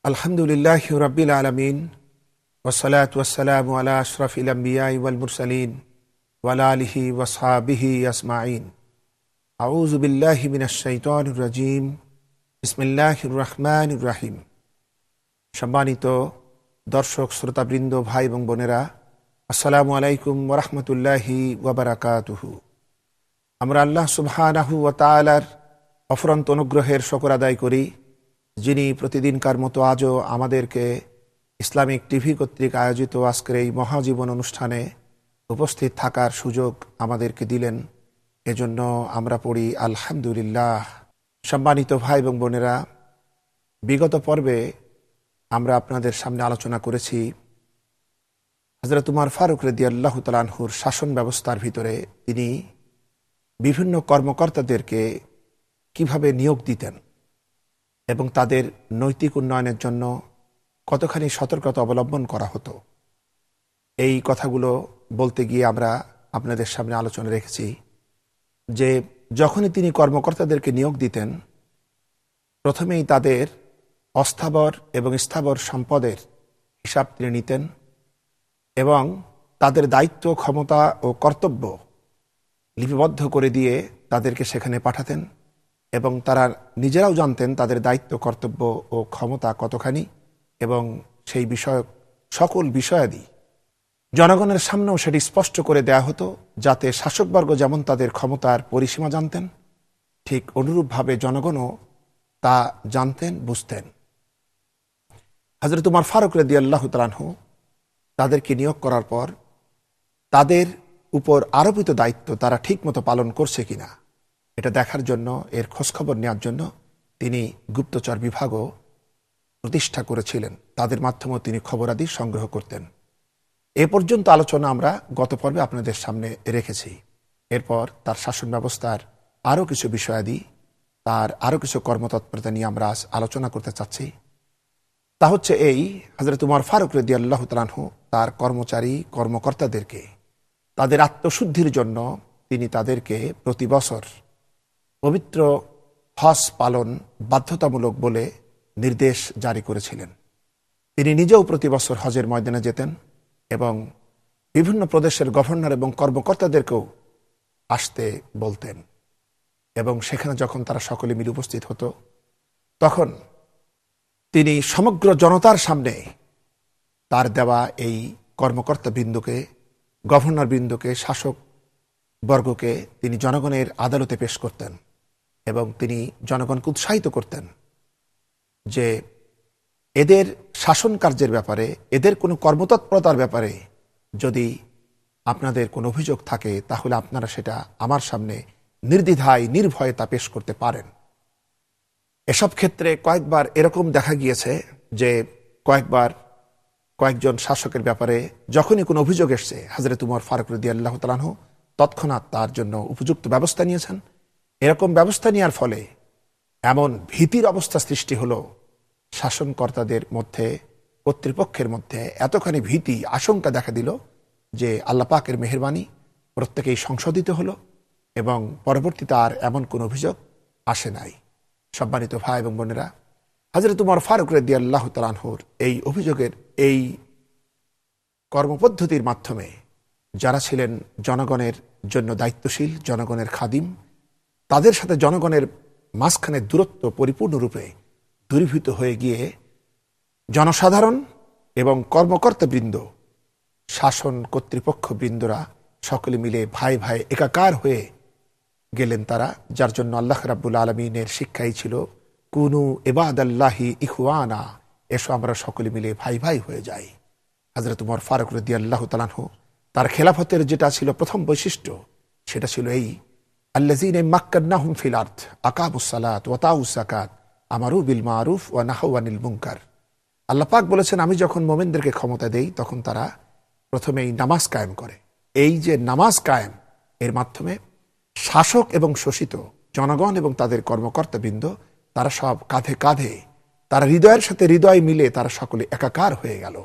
আলহামদুলিল্লাহি রাব্বিল আলামিন ওয়াসসালাতু ওয়াসসালামু আলা আশরাফিল আমবিয়াই ওয়াল মুরসালিন ওয়া আলা আলিহি ওয়া সাহবিহি আজমাইন। আউযু বিল্লাহি মিনাশ শাইতানির রাজীম। বিসমিল্লাহির রহমানির রহিম। সম্মানিত দর্শক শ্রোতাবৃন্দ, ভাই এবং বোনেরা, আসসালামু আলাইকুম ওয়া রাহমাতুল্লাহি ওয়া বারাকাতুহু। আমরা আল্লাহ সুবহানাহু ওয়া তাআলার অফুরন্ত অনুগ্রহের শুকর আদায় করি, যিনি প্রতিদিনকার মতো আজও আমাদেরকে ইসলামিক টিভি কর্তৃক আয়োজিত আজকের এই মহাজীবন অনুষ্ঠানে উপস্থিত থাকার সুযোগ আমাদেরকে দিলেন। এজন্য আমরা পড়ি আলহামদুলিল্লাহ। সম্মানিত ভাই এবং বোনেরা, বিগত পর্বে আমরা আপনাদের সামনে আলোচনা করেছি হযরত উমর ফারুক রাদিয়াল্লাহু তাআলা আনহুর শাসন ব্যবস্থার ভিতরে তিনি বিভিন্ন কর্মকর্তাদেরকে কিভাবে নিয়োগ দিতেন এবং তাদের নৈতিক উন্নয়নের জন্য কতখানি সতর্কতা অবলম্বন করা হতো। এই কথাগুলো বলতে গিয়ে আমরা আপনাদের সামনে আলোচনা রেখেছি যে যখনই তিনি কর্মকর্তাদেরকে নিয়োগ দিতেন, প্রথমেই তাদের অস্থাবর এবং স্থাবর সম্পদের হিসাব তিনি নিতেন এবং তাদের দায়িত্ব, ক্ষমতা ও কর্তব্য লিপিবদ্ধ করে দিয়ে তাদেরকে সেখানে পাঠাতেন এবং তারা নিজেরাও জানতেন তাদের দায়িত্ব, কর্তব্য ও ক্ষমতা কতখানি, এবং সেই বিষয়ক সকল বিষয়াদি জনগণের সামনেও সেটি স্পষ্ট করে দেয়া হতো, যাতে শাসকবর্গ যেমন তাদের ক্ষমতার পরিসীমা জানতেন, ঠিক অনুরূপভাবে জনগণও তা জানতেন, বুঝতেন। হযরত উমর ফারুক রাদিয়াল্লাহু তাআলা আনহু তাদেরকে নিয়োগ করার পর তাদের উপর আরোপিত দায়িত্ব তারা ঠিকমতো পালন করছে কিনা এটা দেখার জন্য, এর খোঁজখবর নেওয়ার জন্য তিনি গুপ্তচর বিভাগও প্রতিষ্ঠা করেছিলেন। তাদের মাধ্যমেও তিনি খবরাদি সংগ্রহ করতেন। এ পর্যন্ত আলোচনা আমরা গত পর্বে আপনাদের সামনে রেখেছি। এরপর তার শাসন ব্যবস্থার আরও কিছু বিষয়াদি, তার আরও কিছু কর্মতৎপরতা নিয়ে আমরা আজ আলোচনা করতে চাচ্ছি। তা হচ্ছে এই, হযরত উমর ফারুক রাদিয়াল্লাহু তাআলা আনহু তার কর্মচারী কর্মকর্তাদেরকে তাদের আত্মশুদ্ধির জন্য তিনি তাদেরকে প্রতি বছর পবিত্র হজ পালন বাধ্যতামূলক বলে নির্দেশ জারি করেছিলেন। তিনি নিজেও প্রতি বছর হজের ময়দানে যেতেন এবং বিভিন্ন প্রদেশের গভর্নর এবং কর্মকর্তাদেরকেও আসতে বলতেন, এবং সেখানে যখন তারা সকলে মিলে উপস্থিত হতো, তখন তিনি সমগ্র জনতার সামনে তার দেওয়া এই কর্মকর্তা বৃন্দকে, গভর্নর বৃন্দকে, শাসক বর্গকে তিনি জনগণের আদালতে পেশ করতেন এবং তিনি জনগণকে উৎসাহিত করতেন যে এদের শাসন কার্যের ব্যাপারে, এদের কোনো কর্মতৎপরতার ব্যাপারে যদি আপনাদের কোনো অভিযোগ থাকে, তাহলে আপনারা সেটা আমার সামনে নির্দ্বিধায় নির্ভয়ে তা পেশ করতে পারেন। এসব ক্ষেত্রে কয়েকবার এরকম দেখা গিয়েছে যে কয়েকজন শাসকের ব্যাপারে যখনই কোনো অভিযোগ এসছে, হযরত উমর ফারুক রাদিয়াল্লাহু তাআলা আনহু তৎক্ষণাৎ তার জন্য উপযুক্ত ব্যবস্থা নিয়েছেন। এরকম ব্যবস্থা নেওয়ার ফলে এমন ভীতির অবস্থা সৃষ্টি হলো, শাসনকর্তাদের মধ্যে, কর্তৃপক্ষের মধ্যে এতখানি ভীতি, আশঙ্কা দেখা দিল যে আল্লাহ পাকের মেহেরবানি, প্রত্যেকেই সংশোধিত হলো এবং পরবর্তীতে আর এমন কোন অভিযোগ আসে নাই। সম্মানিত ভাই এবং বোনেরা, হযরত উমর ফারুক রাদিয়াল্লাহু তাআলা আনহুর এই অভিযোগের, এই কর্মপদ্ধতির মাধ্যমে যারা ছিলেন জনগণের জন্য দায়িত্বশীল, জনগণের খাদিম, তাদের সাথে জনগণের মাঝখানে দূরত্ব পরিপূর্ণরূপে দূরীভূত হয়ে গিয়ে জনসাধারণ এবং কর্মকর্তাবৃন্দ, শাসন কর্তৃপক্ষ বৃন্দরা সকলে মিলে ভাই ভাই একাকার হয়ে গেলেন তারা, যার জন্য আল্লাহ রাব্বুল আলামিনের শিক্ষাই ছিল কুনু ইবাদাল্লাহি ইখওয়ানা, এসো আমরা সকলে মিলে ভাই ভাই হয়ে যাই। হযরত উমর ফারুক রাদিয়াল্লাহু তাআলা আনহু তার খেলাফতের যেটা ছিল প্রথম বৈশিষ্ট্য, সেটা ছিল এই, আল্লাযীনা মাক্কান্নাহুম ফিল আরদ আকামুস সালাত ওয়া আতাউজ যাকাত আমারু বিল মারুফ ওয়া নাহাউ আনিল মুনকার। আল্লাহ পাক বলেছেন, আমি যখন মুমিনদেরকে ক্ষমতা দেই তখন তারা প্রথমেই নামাজ কায়েম করে। এই যে নামাজ কায়েম, এর মাধ্যমে শাসক এবং শোষিত জনগণ এবং তাদের কর্মকর্তাবৃন্দ তারা সব কাঁধে কাঁধে, তারা হৃদয়ের সাথে হৃদয় মিলে তারা সকলে একাকার হয়ে গেল।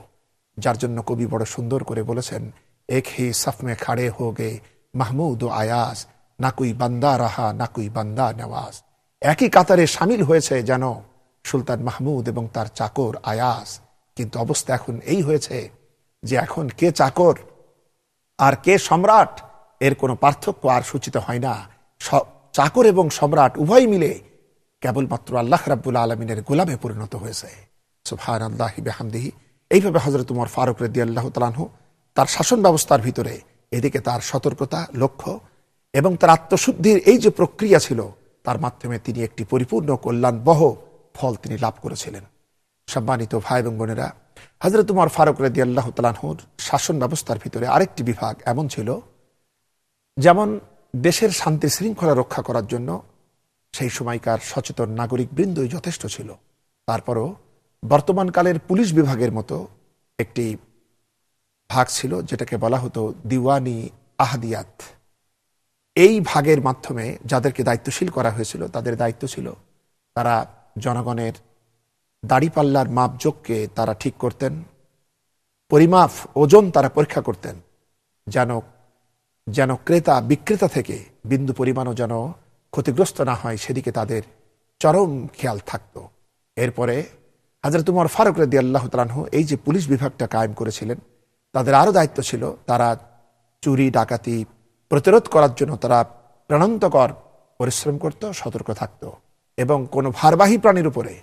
যার জন্য কবি বড় সুন্দর করে বলেছেন, এক হি সফ মে খাড়ে হো গে মাহমুদ ও আয়াস, না কুই বান্দা রাহা না কুই বান্দা নওয়াজ। একই কাতারে সামিল হয়েছে যেন সুলতান মাহমুদ এবং তার চাকর আয়াস। কিন্তু অবস্থা এখন এই হয়েছে যে এখন কে চাকর আর কে সম্রাট এর কোনো পার্থক্য আর সূচিত হয় না। চাকর এবং সম্রাট উভয় মিলে কেবলমাত্র আল্লাহ রাব্বুল আলামিনের গোলামে পরিণত হয়েছে। সুবহানাল্লাহি বিহামদিহি। এইভাবে হযরত ওমর ফারুক রাদিয়াল্লাহু তাআলা আনহু তার শাসন ব্যবস্থার ভিতরে এদিকে তার সতর্কতা, লক্ষ্য এবং তার আত্মশুদ্ধির এই যে প্রক্রিয়া ছিল, তার মাধ্যমে তিনি একটি পরিপূর্ণ কল্যাণবহ ফল তিনি লাভ করেছিলেন। সম্মানিত ভাই এবং বোনেরা, হযরত ওমর ফারুক রাদিয়াল্লাহু তাআলা আনহুর শাসন ব্যবস্থার ভিতরে আরেকটি বিভাগ এমন ছিল, যেমন দেশের শান্তি শৃঙ্খলা রক্ষা করার জন্য সেই সময়কার সচেতন নাগরিক বৃন্দই যথেষ্ট ছিল। তারপরও বর্তমানকালের পুলিশ বিভাগের মতো একটি ভাগ ছিল, যেটাকে বলা হতো দিওয়ানি আহদিয়াত। এই ভাগের মাধ্যমে যাদেরকে দায়িত্বশীল করা হয়েছিল, তাদের দায়িত্ব ছিল তারা জনগণের দাড়িপাল্লার মাপজোককে তারা ঠিক করতেন, পরিমাপ ওজন তারা পরীক্ষা করতেন, যেন ক্রেতা বিক্রেতা থেকে বিন্দু পরিমাণও যেন ক্ষতিগ্রস্ত না হয়, সেদিকে তাদের চরম খেয়াল থাকত। এরপরে হযরত ওমর ফারুক রাদিয়াল্লাহু তাআলা আনহু এই যে পুলিশ বিভাগটা কায়েম করেছিলেন, তাদের আরও দায়িত্ব ছিল তারা চুরি ডাকাতি প্রতিরোধ করার জন্য তারা প্রাণান্তকর পরিশ্রম করত, সতর্ক থাকত, এবং কোনো ভারবাহী প্রাণীর উপরে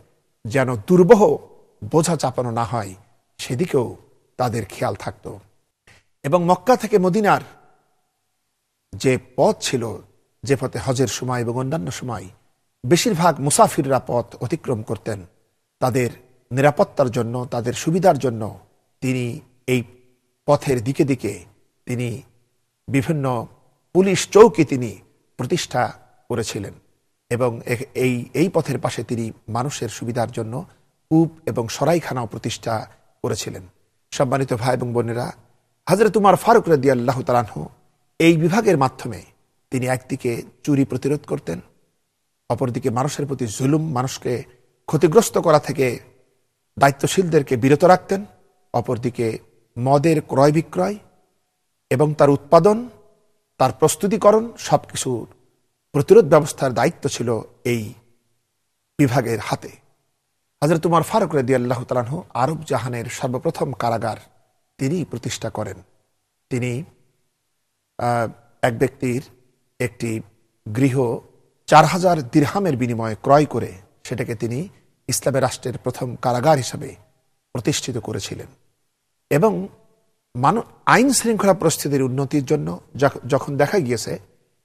যেন দুর্বহ বোঝা চাপানো না হয় সেদিকেও তাদের খেয়াল থাকত। এবং মক্কা থেকে মদিনার যে পথ ছিল, যে পথে হজের সময় এবং অন্যান্য সময় বেশিরভাগ মুসাফিররা পথ অতিক্রম করতেন, তাদের নিরাপত্তার জন্য, তাদের সুবিধার জন্য তিনি এই পথের দিকে দিকে তিনি বিভিন্ন পুলিশ চৌকি তিনি প্রতিষ্ঠা করেছিলেন, এবং এই পথের পাশে তিনি মানুষের সুবিধার জন্য কূপ এবং সরাইখানাও প্রতিষ্ঠা করেছিলেন। সম্মানিত ভাই এবং বোনেরা, হযরত ওমর ফারুক রাদিয়াল্লাহু তাআলা আনহু এই বিভাগের মাধ্যমে তিনি একদিকে চুরি প্রতিরোধ করতেন, অপরদিকে মানুষের প্রতি জুলুম, মানুষকে ক্ষতিগ্রস্ত করা থেকে দায়িত্বশীলদেরকে বিরত রাখতেন, অপরদিকে মদের ক্রয় বিক্রয় এবং তার উৎপাদন, তার প্রস্তুতিকরণ সবকিছুর প্রতিরোধ ব্যবস্থার দায়িত্ব ছিল এই বিভাগের হাতে। হযরত ওমর ফারুক রাদিয়াল্লাহু তাআলা আনহু আরব জাহানের সর্বপ্রথম কারাগার তিনি প্রতিষ্ঠা করেন। তিনি এক ব্যক্তির একটি গৃহ 4000 দিরহামের বিনিময়ে ক্রয় করে সেটাকে তিনি ইসলামের রাষ্ট্রের প্রথম কারাগার হিসাবে প্রতিষ্ঠিত করেছিলেন। এবং আইন শৃঙ্খলা পরিস্থিতির উন্নতির জন্য যখন দেখা গিয়েছে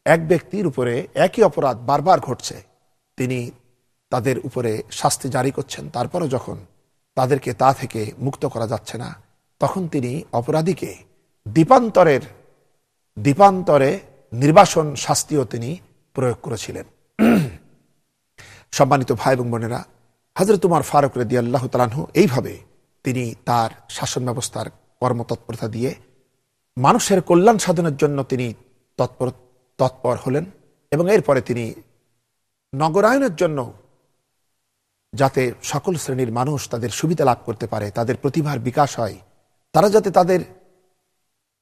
এক ব্যক্তির উপরে একই অপরাধ বারবার ঘটছে, তিনি তাদের উপরে শাস্তি জারি করছেন, তারপরও যখন তাদেরকে তা থেকে মুক্ত করা যাচ্ছে না, তখন তিনি অপরাধীকে দ্বীপান্তরে নির্বাসন শাস্তিও তিনি প্রয়োগ করেছিলেন। সম্মানিত ভাই এবং বোনেরা, হযরত ওমর ফারুক রাদিয়াল্লাহু তাআলা আনহু এইভাবে তিনি তার শাসন ব্যবস্থার কর্মতৎপরতা দিয়ে মানুষের কল্যাণ সাধনের জন্য তিনি তৎপর হলেন, এবং এরপরে তিনি নগরায়নের জন্য, যাতে সকল শ্রেণীর মানুষ তাদের সুবিধা লাভ করতে পারে, তাদের প্রতিভার বিকাশ হয়, তারা যাতে তাদের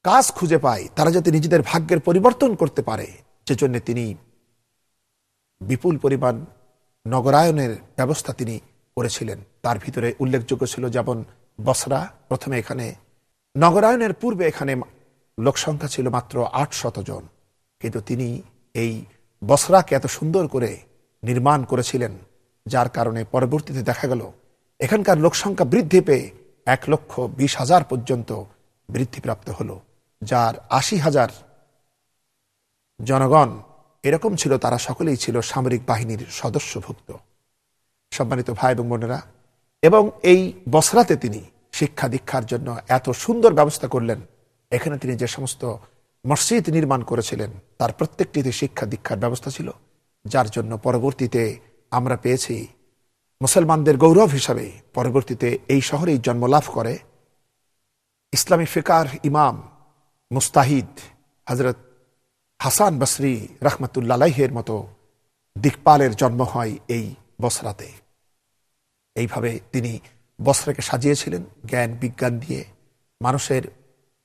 কাজ খুঁজে পায়, তারা যাতে নিজেদের ভাগ্যের পরিবর্তন করতে পারে, সেজন্য তিনি বিপুল পরিমাণ নগরায়নের ব্যবস্থা তিনি করেছিলেন। তার ভিতরে উল্লেখযোগ্য ছিল যেমন বসরা। প্রথমে এখানে নগরায়নের পূর্বে এখানে লোকসংখ্যা ছিল মাত্র 800 জন, কিন্তু তিনি এই বসরাকে এত সুন্দর করে নির্মাণ করেছিলেন, যার কারণে পরবর্তীতে দেখা গেল এখানকার লোকসংখ্যা বৃদ্ধি পেয়ে 1,20,000 পর্যন্ত বৃদ্ধিপ্রাপ্ত হল, যার 80,000 জনগণ এরকম ছিল, তারা সকলেই ছিল সামরিক বাহিনীর সদস্যভুক্ত। সম্মানিত ভাই এবং বোনেরা, এবং এই বসরাতে তিনি শিক্ষা দীক্ষার জন্য এত সুন্দর ব্যবস্থা করলেন। এখানে তিনি যে সমস্ত মসজিদ নির্মাণ করেছিলেন তার প্রত্যেকটিতে শিক্ষা দীক্ষার ব্যবস্থা ছিল, যার জন্য পরবর্তীতে আমরা পেয়েছি মুসলমানদের গৌরব হিসাবে পরবর্তীতে এই শহরেই জন্মলাভ করে ইসলামী ফিকার ইমাম মুস্তাহিদ হযরত হাসান বসরি রহমতুল্লাহ আলাইহির মতো দিকপালের জন্ম হয় এই বসরাতে। এইভাবে তিনি বসরাকে সাজিয়েছিলেন জ্ঞান বিজ্ঞান দিয়ে, মানুষের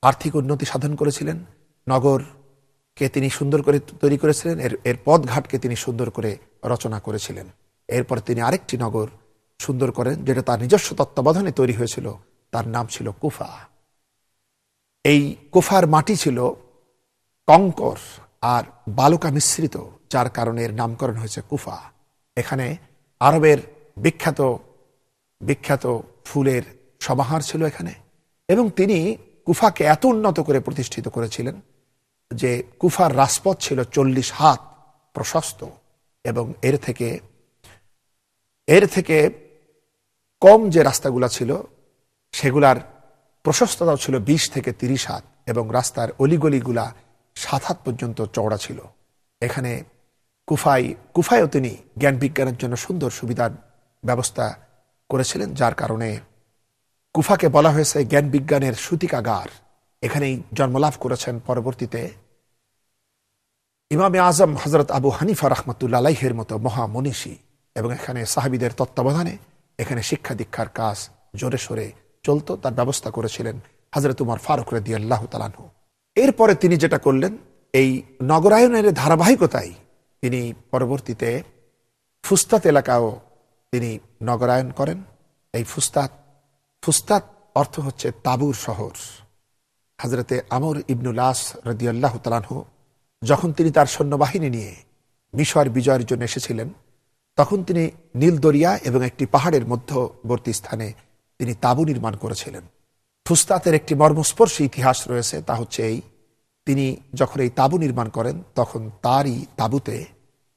আর্থিক উন্নতি সাধন করেছিলেন, নগরকে তিনি সুন্দর করে তৈরি করেছিলেন, এর পথঘাটকে তিনি সুন্দর করে রচনা করেছিলেন। এরপর তিনি আরেকটি নগর সুন্দর করেন, যেটা তার নিজস্ব তত্ত্বাবধানে তৈরি হয়েছিল। তার নাম ছিল কুফা। এই কুফার মাটি ছিল কঙ্কর আর বালুকা মিশ্রিত, যার কারণে এর নামকরণ হয়েছে কুফা। এখানে আরবের বিখ্যাত বিখ্যাত ফুলের সমাহার ছিল এখানে, এবং তিনি কুফাকে এত উন্নত করে প্রতিষ্ঠিত করেছিলেন যে কুফার রাজপথ ছিল 40 হাত প্রশস্ত, এবং এর থেকে কম যে রাস্তাগুলা ছিল সেগুলার প্রশস্ততাও ছিল 20 থেকে 30 হাত, এবং রাস্তার অলিগলিগুলা 7 হাত পর্যন্ত চওড়া ছিল। এখানে কুফায়ও তিনি জ্ঞান বিজ্ঞানের জন্য সুন্দর সুবিধার ব্যবস্থা করেছিলেন, যার কারণে কুফাকে বলা হয়েছে জ্ঞান বিজ্ঞানের সূতিকাগার। এখানেই জন্মলাভ করেছেন পরবর্তীতে ইমামে আজম হজরত আবু হানিফা রহমতুল্লাহ আলাইহির মতো মহামনীষী, এবং এখানে সাহাবীদের তত্ত্বাবধানে এখানে শিক্ষা দীক্ষার কাজ জোরে সোরে চলত। তার ব্যবস্থা করেছিলেন হজরত উমর ফারুক রাদিয়াল্লাহু তাআলা আনহু। এরপরে তিনি যেটা করলেন, এই নগরায়নের ধারাবাহিকতায় তিনি পরবর্তীতে ফুস্তাত এলাকাও তিনি নগরায়ন করেন। এই ফুস্তাত অর্থ হচ্ছে তাবুর শহর। হজরতে আমর ইবনুল আস রাদিয়াল্লাহু তাআলা আনহু যখন তিনি তার সৈন্যবাহিনী নিয়ে মিশর বিজয়ের জন্য এসেছিলেন, তখন তিনি নীল দরিয়া এবং একটি পাহাড়ের মধ্যবর্তী স্থানে তিনি তাঁবু নির্মাণ করেছিলেন। ফুস্তাতের একটি মর্মস্পর্শী ইতিহাস রয়েছে, তা হচ্ছে তিনি যখন এই তাঁবু নির্মাণ করেন তখন তারই তাঁবুতে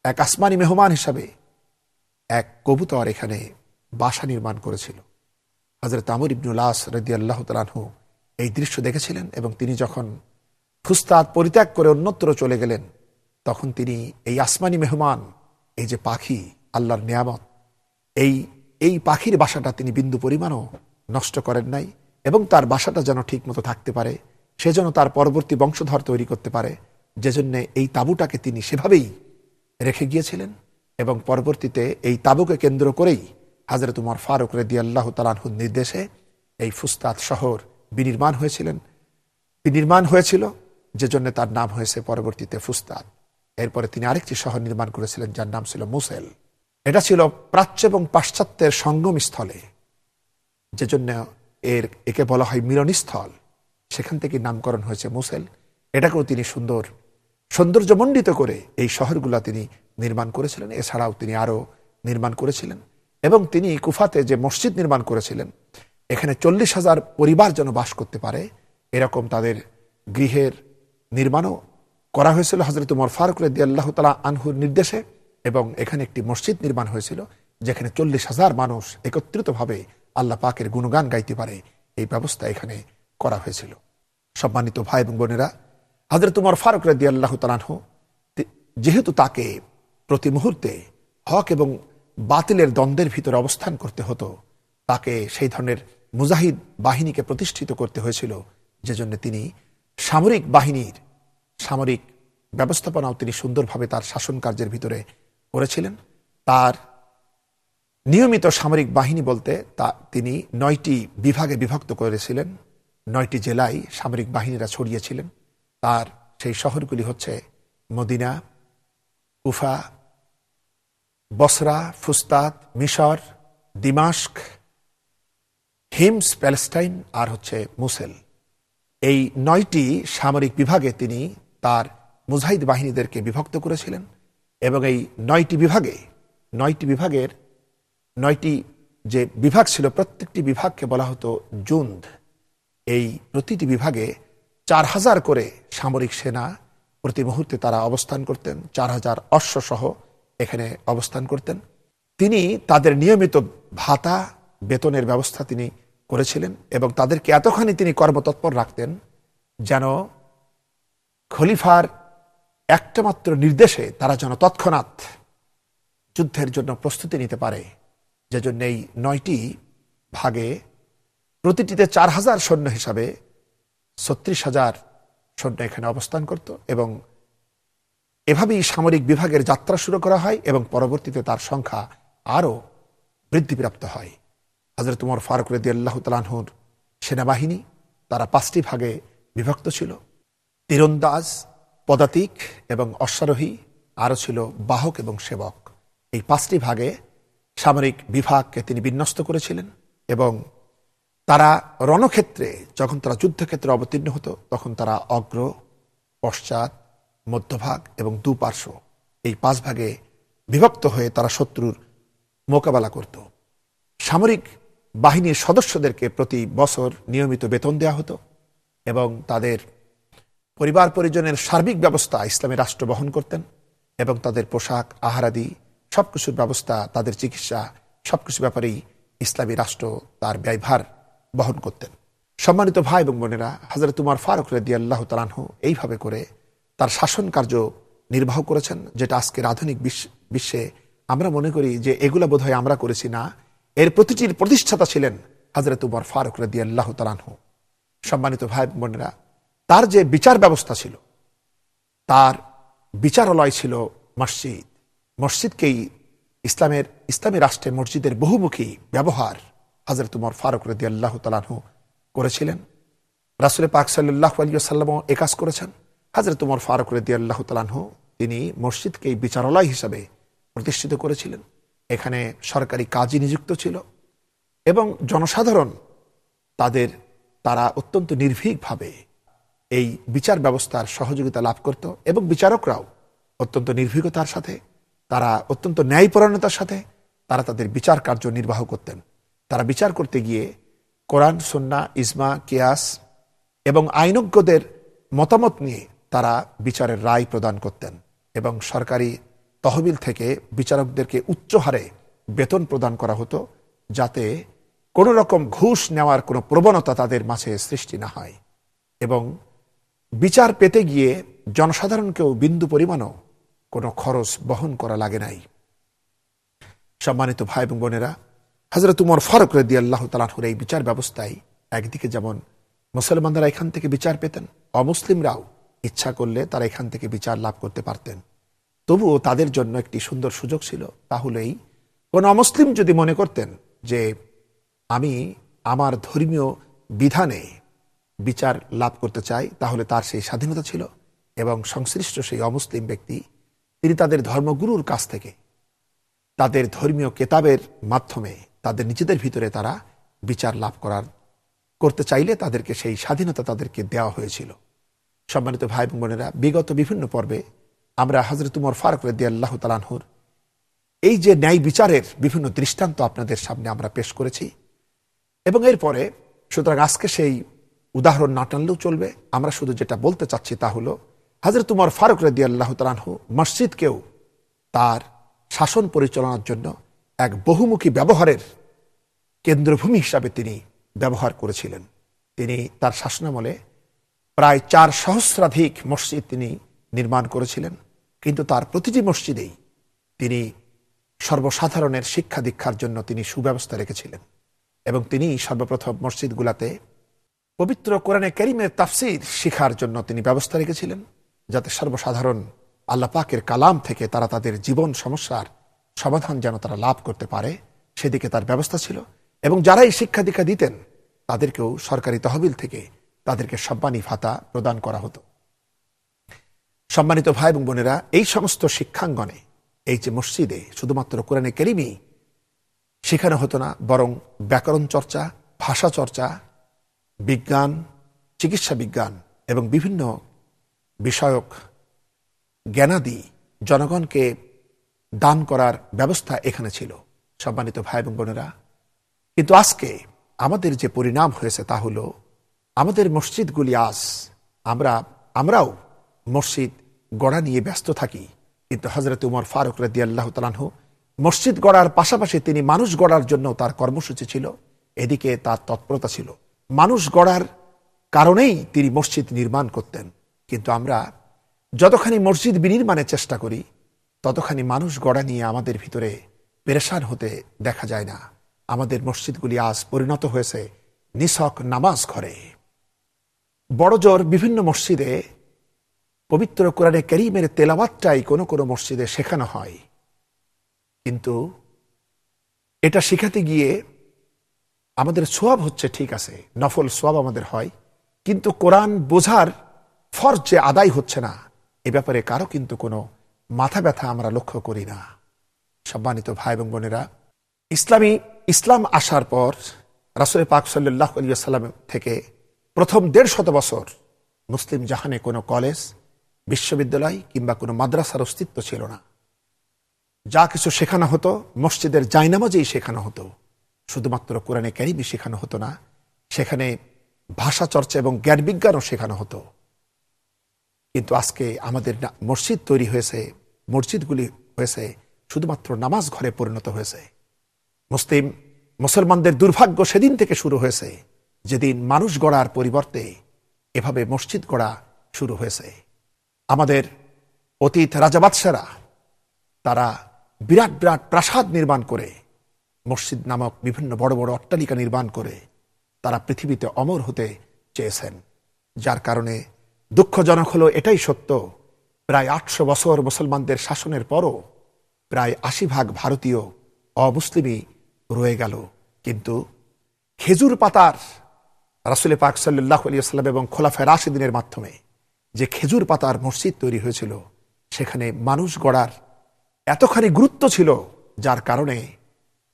এক আসমানি মেহমান হিসাবে এক কবুতর এখানে বাসা নির্মাণ করেছিল। হযরত আমর ইবনুল আস রাদিয়াল্লাহু তাআলা আনহু এই দৃশ্য দেখেছিলেন, এবং তিনি যখন ফুস্তাত পরিত্যাগ করে অন্যত্র চলে গেলেন, তখন তিনি এই আসমানি মেহমান, এই যে পাখি, আল্লাহর নিয়ামত, এই পাখির বাসাটা তিনি বিন্দু পরিমাণও নষ্ট করেন নাই, এবং তার বাসাটা যেন ঠিক মতো থাকতে পারে, সেজন্য তার পরবর্তী বংশধর তৈরি করতে পারে, যেজন্য এই তাঁবুটাকে তিনি সেভাবেই রেখে গিয়েছিলেন। এবং পরবর্তীতে এই তাঁবুকে কেন্দ্র করেই হযরত উমর ফারুক রাদিয়াল্লাহু তাআলা আনহুর নির্দেশে এই ফুস্তাত শহর বিনির্মাণ হয়েছিল, যেজন্য তার নাম হয়েছে পরবর্তীতে ফুস্তাত। এরপরে তিনি আরেকটি শহর নির্মাণ করেছিলেন, যার নাম ছিল মুসেল। এটা ছিল প্রাচ্য এবং পাশ্চাত্যের সঙ্গম স্থলে, যেজন্য একে বলা হয় মিলনস্থল। সেখান থেকে নামকরণ হয়েছে মুসেল। এটাকেও তিনি সৌন্দর্যমণ্ডিত করে এই শহরগুলা তিনি নির্মাণ করেছিলেন। এছাড়াও তিনি আরো নির্মাণ করেছিলেন, এবং তিনি কুফাতে যে মসজিদ নির্মাণ করেছিলেন, এখানে 40,000 পরিবার যেন বাস করতে পারে, এরকম তাদের গৃহের নির্মাণও করা হয়েছিল হযরত উমর ফারুক রাদিয়াল্লাহু তাআলা আনহুর নির্দেশে। এবং এখানে একটি মসজিদ নির্মাণ হয়েছিল, যেখানে 40,000 মানুষ একত্রিতভাবে আল্লাহ পাকের গুণগান গাইতে পারে, এই ব্যবস্থা এখানে করা হয়েছিল। সম্মানিত ভাই এবং বোনেরা, হযরত উমর ফারুক রাদিয়াল্লাহু তাআলা আনহু যেহেতু তাকে প্রতি মুহূর্তে হক এবং বাতিলের দ্বন্দ্বের ভিতরে অবস্থান করতে হতো, তাকে সেই ধরনের মুজাহিদ বাহিনীকে প্রতিষ্ঠিত করতে হয়েছিল, যেজন্য তিনি সামরিক ব্যবস্থাপনাও তিনি সুন্দরভাবে তার শাসন কার্যের ভিতরে করেছিলেন। তার নিয়মিত সামরিক বাহিনী বলতে তিনি 9টি বিভাগে বিভক্ত করেছিলেন। 9টি জেলায় সামরিক বাহিনীরা ছড়িয়েছিলেন। তার সেই শহরগুলি হচ্ছে মদিনা, কুফা, বসরা, ফুস্তাত, মিশর, দিমাশক, হিমস প্যালেস্টাইন, আর হচ্ছে মুসেল। এই 9টি সামরিক বিভাগে তিনি তার মুজাহিদ বাহিনীদেরকে বিভক্ত করেছিলেন, এবং এই 9টি বিভাগের 9টি যে বিভাগ ছিল, প্রত্যেকটি বিভাগকে বলা হতো জুন্দ। এই প্রতিটি বিভাগে 4000 করে সামরিক সেনা প্রতি মুহূর্তে তারা অবস্থান করতেন, 4000 অশ্বসহ এখানে অবস্থান করতেন। তিনি তাদের নিয়মিত ভাতা বেতনের ব্যবস্থা তিনি করেছিলেন, এবং তাদেরকে এতখানি তিনি কর্মতৎপর রাখতেন যেন খলিফার একটা মাত্র নির্দেশে তারা যেন তৎক্ষণাৎ যুদ্ধের জন্য প্রস্তুতি নিতে পারে। যেজন্য এই 9টি ভাগে প্রতিটিতে 4000 সৈন্য হিসাবে 36,000 সৈন্য এখানে অবস্থান করত, এবং এভাবেই সামরিক বিভাগের যাত্রা শুরু করা হয়, এবং পরবর্তীতে তার সংখ্যা আরো বৃদ্ধিপ্রাপ্ত হয়। হযরত উমর ফারুক রাদিয়াল্লাহু তাআলা আনহুর সেনাবাহিনী তারা 5টি ভাগে বিভক্ত ছিল। তীরন্দাজ, পদাতিক এবং অশ্বারোহী, আরো ছিল বাহক এবং সেবক। এই 5টি ভাগে সামরিক বিভাগকে তিনি বিন্যস্ত করেছিলেন এবং তারা রণক্ষেত্রে যখন তারা যুদ্ধক্ষেত্রে অবতীর্ণ হতো তখন তারা অগ্র, পশ্চাৎ, মধ্যভাগ এবং দুপার্শ্ব এই 5 ভাগে বিভক্ত হয়ে তারা শত্রুর মোকাবেলা করত। সামরিক বাহিনীর সদস্যদেরকে প্রতি বছর নিয়মিত বেতন দেওয়া হতো এবং তাদের পরিবার পরিজনের সার্বিক ব্যবস্থা ইসলামী রাষ্ট্র বহন করতেন এবং তাদের পোশাক, আহারাদি সবকিছুর ব্যবস্থা, তাদের চিকিৎসা সবকিছু ব্যাপারেই ইসলামী রাষ্ট্র তার ব্যয়ভার বহন করতেন। সম্মানিত ভাই এবং বোনেরা, হযরত উমর ফারুক রাদিয়াল্লাহু তাআলা আনহু এইভাবে করে তার শাসন কার্য নির্বাহ করেছেন, যেটা আজকের আধুনিক বিশ্বে আমরা মনে করি যে এগুলা বোধহয় আমরা করেছি। না, এর প্রতিটির প্রতিষ্ঠাতা ছিলেন হযরত উমর ফারুক রাদিয়াল্লাহু তাআলা আনহু। সম্মানিত ভাই বোনেরা, তার যে বিচার ব্যবস্থা ছিল, তার বিচারালয় ছিল মসজিদ। মসজিদকেই ইসলামী রাষ্ট্রে মসজিদের বহুমুখী ব্যবহার হযরত উমর ফারুক রাদিয়াল্লাহু তাআলা আনহু করেছিলেন। রাসূল পাক সাল্লাল্লাহু আলাইহি ওয়াসাল্লামও এই কাজ করেছেন। হযরত উমর ফারুক রাদিয়াল্লাহু তাআলা আনহু তিনি মসজিদকেই বিচারালয় হিসাবে প্রতিষ্ঠিত করেছিলেন। এখানে সরকারি কাজী নিযুক্ত ছিল এবং জনসাধারণ তারা অত্যন্ত নির্ভীকভাবে এই বিচার ব্যবস্থার সহযোগিতা লাভ করত এবং বিচারকরাও অত্যন্ত নির্ভীকতার সাথে, তারা অত্যন্ত ন্যায়পরায়ণতার সাথে তারা তাদের বিচার কার্য নির্বাহ করতেন। তারা বিচার করতে গিয়ে কোরআন, সুন্নাহ, ইজমা, কিয়াস এবং আইনজ্ঞদের মতামত নিয়ে তারা বিচারের রায় প্রদান করতেন এবং সরকারি তহবিল থেকে বিচারকদেরকে উচ্চ হারে বেতন প্রদান করা হতো, যাতে কোনো রকম ঘুষ নেওয়ার কোনো প্রবণতা তাদের মাঝে সৃষ্টি না হয় এবং বিচার পেতে গিয়ে জনসাধারণকেও বিন্দু পরিমাণও কোনো খরচ বহন করা লাগে নাই। সম্মানিত ভাই এবং বোনেরা, হযরত উমর ফারুক রাদিয়াল্লাহু তাআলা আনহুর এই বিচার ব্যবস্থায় একদিকে যেমন মুসলমানরা এখান থেকে বিচার পেতেন, অমুসলিমরাও ইচ্ছা করলে তারা এখান থেকে বিচার লাভ করতে পারতেন। তবুও তাদের জন্য একটি সুন্দর সুযোগ ছিল, তাহলেই কোন অমুসলিম যদি মনে করতেন যে আমি আমার ধর্মীয় বিধানে বিচার লাভ করতে চাই, তাহলে তার সেই স্বাধীনতা ছিল এবং সংশ্লিষ্ট সেই অমুসলিম ব্যক্তি তিনি তাদের ধর্মগুরুর কাছ থেকে তাদের ধর্মীয় কেতাবের মাধ্যমে তাদের নিজেদের ভিতরে তারা বিচার লাভ করতে চাইলে তাদেরকে সেই স্বাধীনতা তাদেরকে দেওয়া হয়েছিল। সম্মানিত ভাই এবং বোনেরা, বিগত বিভিন্ন পর্বে আমরা হযরত উমর ফারুক রাদিয়াল্লাহু তাআলা আনহুর এই যে ন্যায় বিচারের বিভিন্ন দৃষ্টান্ত আপনাদের সামনে আমরা পেশ করেছি এবং এরপরে সুতরাং আজকে সেই উদাহরণ না টানলেও চলবে। আমরা শুধু যেটা বলতে চাচ্ছি তা হলো হযরত উমর ফারুক রাদিয়াল্লাহু তাআলা আনহু মসজিদকেও তার শাসন পরিচালনার জন্য এক বহুমুখী ব্যবহারের কেন্দ্রভূমি হিসাবে তিনি ব্যবহার করেছিলেন। তিনি তার শাসনামলে প্রায় 4 সহস্রাধিক মসজিদ তিনি নির্মাণ করেছিলেন, কিন্তু তার প্রতিটি মসজিদেই তিনি সর্বসাধারণের শিক্ষা দীক্ষার জন্য তিনি সুব্যবস্থা রেখেছিলেন এবং তিনি সর্বপ্রথম মসজিদগুলাতে পবিত্র কোরআনে কারীমের তাফসীর শিখার জন্য তিনি ব্যবস্থা রেখেছিলেন, যাতে সর্বসাধারণ আল্লাহ পাকের কালাম থেকে তারা তাদের জীবন সমস্যার সমাধান যেন তারা লাভ করতে পারে, সেদিকে তার ব্যবস্থা ছিল। এবং যারা এই শিক্ষা দীক্ষা দিতেন তাদেরকেও সরকারি তহবিল থেকে তাদেরকে সম্মানী ভাতা প্রদান করা হতো। সম্মানিত ভাই এবং বোনেরা, এই সমস্ত শিক্ষাঙ্গনে এই যে মসজিদে শুধুমাত্র কোরআনে কারীমই শেখানো হতো না, বরং ব্যাকরণ চর্চা, ভাষা চর্চা, বিজ্ঞান, চিকিৎসা বিজ্ঞান এবং বিভিন্ন বিষয়ক জ্ঞানাদি জনগণকে দান করার ব্যবস্থা এখানে ছিল। সম্মানিত ভাই এবং বোনেরা, কিন্তু আজকে আমাদের যে পরিণাম হয়েছে তা হলো আমাদের মসজিদগুলি আজ আমরাও মসজিদ গড়া নিয়ে ব্যস্ত থাকি, কিন্তু হযরত উমর ফারুক রাদিয়াল্লাহু তাআলা আনহু মসজিদ গড়ার পাশাপাশি তিনি মানুষ গড়ার জন্য তার কর্মসূচি ছিল, এদিকে তার তৎপরতা ছিল। মানুষ গড়ার কারণেই তিনি মসজিদ নির্মাণ করতেন, কিন্তু আমরা যতখানি মসজিদ বিনির্মাণের চেষ্টা করি ততখানি মানুষ গড়া নিয়ে আমাদের ভিতরে পেরেশান হতে দেখা যায় না। আমাদের মসজিদগুলি আজ পরিণত হয়েছে নিছক নামাজ ঘরে। বড়জোর বিভিন্ন মসজিদে পবিত্র কোরআনে কারীমের তেলাওয়াতটাই কোনো কোনো মসজিদে শেখানো হয়, কিন্তু এটা শেখাতে গিয়ে আমাদের সোয়াব হচ্ছে, ঠিক আছে, নফল সোয়াব আমাদের হয়, কিন্তু কোরআন বোঝার ফরজ যে আদায় হচ্ছে না, এ ব্যাপারে কারো কিন্তু কোনো মাথা ব্যথা আমরা লক্ষ্য করি না। সম্মানিত ভাই এবং বোনেরা, ইসলাম আসার পর রাসূল পাক সাল্লাল্লাহু আলাইহি ওয়াসাল্লাম থেকে প্রথম ১৫০ বছর মুসলিম জাহানে কোনো কলেজ, বিশ্ববিদ্যালয় কিংবা কোনো মাদ্রাসার অস্তিত্ব ছিল না। যা কিছু শেখানো হতো মসজিদের জায়নামাজেই শেখানো হতো, শুধুমাত্র কোরআনে কারিমই শেখানো হতো না, সেখানে ভাষা চর্চা এবং জ্ঞান বিজ্ঞানও শেখানো হতো। কিন্তু আজকে আমাদের মসজিদ তৈরি হয়েছে, মসজিদগুলি হয়েছে শুধুমাত্র নামাজ ঘরে পরিণত হয়েছে। মুসলমানদের দুর্ভাগ্য সেদিন থেকে শুরু হয়েছে যেদিন মানুষ গড়ার পরিবর্তে এভাবে মসজিদ গড়া শুরু হয়েছে। আমাদের অতীত রাজা বাদশারা তারা বিরাট বিরাট প্রাসাদ নির্মাণ করে, মসজিদ নামক বিভিন্ন বড় বড় অট্টালিকা নির্মাণ করে তারা পৃথিবীতে অমর হতে চেয়েছেন। যার কারণে দুঃখজনক হলো এটাই সত্য, প্রায় ৮০০ বছর মুসলমানদের শাসনের পরও প্রায় ৮০% ভারতীয় অমুসলিমই রয়ে গেল। কিন্তু খেজুর পাতার রাসূল পাক সাল্লাল্লাহু আলাইহি ওয়াসাল্লাম এবং খোলাফায়ে রাশিদিনের মাধ্যমে যে খেজুর পাতার মসজিদ তৈরি হয়েছিল, সেখানে মানুষ গড়ার এতখানি গুরুত্ব ছিল, যার কারণে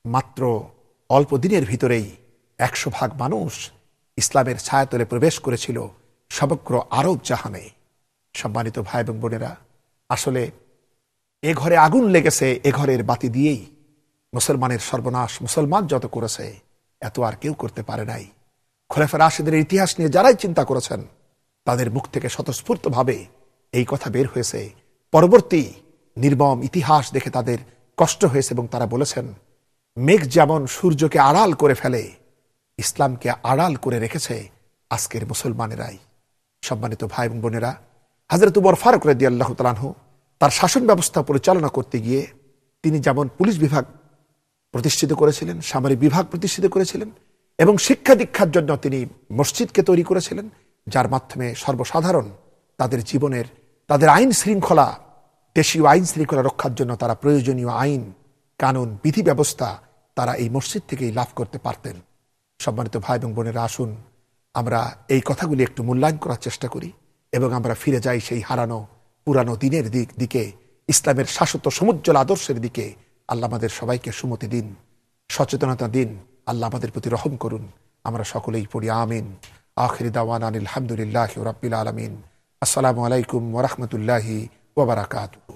মাত্র অল্প দিনের ভিতরেই ১০০% মানুষ ইসলামের ছায়াতলে প্রবেশ করেছিল সমগ্র আরব জাহানে। সম্মানিত ভাই এবং বোনেরা, আসলে এ ঘরে আগুন লেগেছে, এ ঘরের বাতি দিয়েই মুসলমানের সর্বনাশ মুসলমান যত করেছে এত আর কেউ করতে পারে নাই। খোলাফায়ে রাশিদের ইতিহাস নিয়ে যারাই চিন্তা করেছেন তাদের মুখ থেকে স্বতঃস্ফূর্তভাবে এই কথা বের হয়েছে। পরবর্তী নির্মম ইতিহাস দেখে তাদের কষ্ট হয়েছে এবং তারা বলেছেন, মেঘ যেমন সূর্যকে আড়াল করে ফেলে, ইসলামকে আড়াল করে রেখেছে আজকের মুসলমানেরাই। সম্মানিত ভাই এবং বোনেরা, হযরত উমর ফারুক রাদিয়াল্লাহু তাআলা আনহু তার শাসন ব্যবস্থা পরিচালনা করতে গিয়ে তিনি যেমন পুলিশ বিভাগ প্রতিষ্ঠিত করেছিলেন, সামরিক বিভাগ প্রতিষ্ঠিত করেছিলেন এবং শিক্ষা দীক্ষার জন্য তিনি মসজিদকে তৈরি করেছিলেন, যার মাধ্যমে সর্বসাধারণ তাদের জীবনের, তাদের আইন শৃঙ্খলা, দেশীয় আইন শৃঙ্খলা রক্ষার জন্য তারা প্রয়োজনীয় আইন কানুন বিধি ব্যবস্থা তারা এই মসজিদ থেকেই লাভ করতে পারতেন। সম্মানিত ভাই এবং বোনেরা, আসুন আমরা এই কথাগুলি একটু মূল্যায়ন করার চেষ্টা করি এবং আমরা ফিরে যাই সেই হারানো পুরানো দিনের দিকে, ইসলামের শাশ্বত সমুজ্জ্বল আদর্শের দিকে। আল্লাহ আমাদের সবাইকে সুমতি দিন, সচেতনতা দিন। আল্লাহ আমাদের প্রতি রহম করুন। আমরা সকলেই পড়ি আমিন। আখির দাওয়ানা আলহামদুলিল্লাহি রাব্বিল আলামিন। আসসালামু আলাইকুম ওয়া রাহমাতুল্লাহি ওয়া বারাকাতুহু।